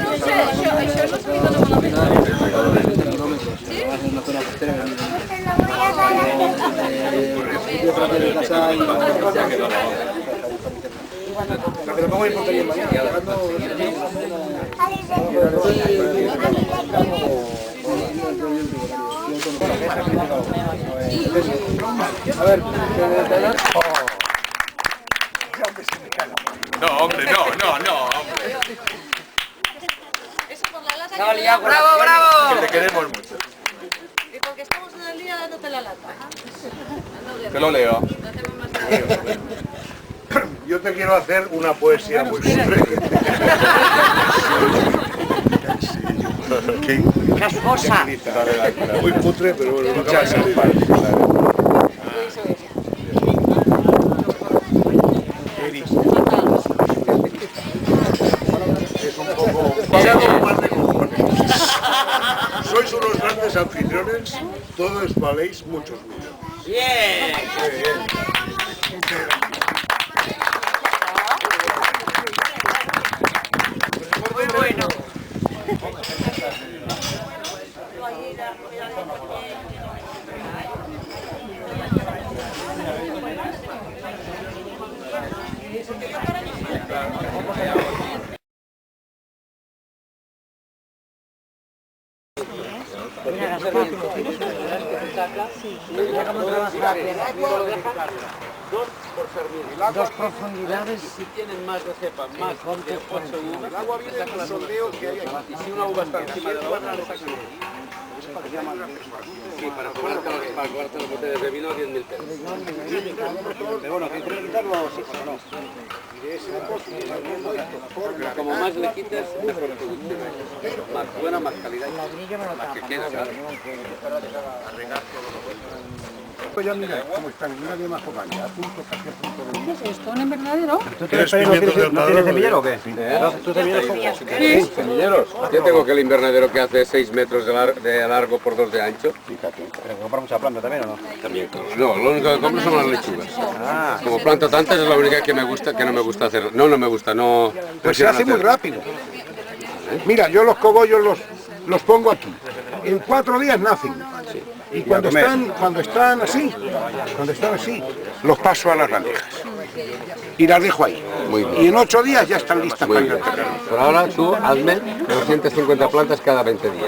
no sé, això no s'ha de demanar Pero ¿cómo importaría mañana? A ver, no, hombre, no. Eso por la lata. ¡Bravo, bravo! Que te queremos mucho. Y porque estamos en el día dándote la lata. Que lo leo. yo te quiero hacer una poesía muy simple. Cascosa. Muy cutre, pero bueno, no Muchas acaba de gracias. salir. Es un poco... Sois unos grandes anfitriones, todos valéis muchos millones. Bien. Muy bueno. Dos profundidades. Si tienen más de cepa, más de 8 uvas, el agua viene con el sondeo que hay aquí. Y si una uva está encima de la otra, le sacan. Sí, para cobrarte las botellas de vino a 10.000 pesos. Pero bueno, que quitarlo sí o no. Como más le quites, mejor producción. Más buena, más calidad. Más que quieras, claro. Pues ya mira cómo están, nadie más compañía, a punto, casi a punto de... ¿Qué es esto? ¿En verdadero? ¿Tienes pimientos del ¿No tienes semillero o qué? ¿Tú semilleros pocos? Sí, semilleros. Yo tengo que el invernadero que hace 6 metros de largo por 2 de ancho. Fíjate. ¿Pero comprar mucha planta también o no? También. No, lo único que compro son las lechugas. Como planto tantas es la única que me gusta, que no me gusta hacer. No me gusta, no. Pues se hace muy rápido. Mira, yo los cogollos los pongo aquí. En 4 días nacen. Y cuando están así, los paso a las bandejas. Y las dejo ahí. Muy bien. Y en 8 días ya están listas Muy para bien. el terreno. Pero ahora tú hazme 250 plantas cada 20 días.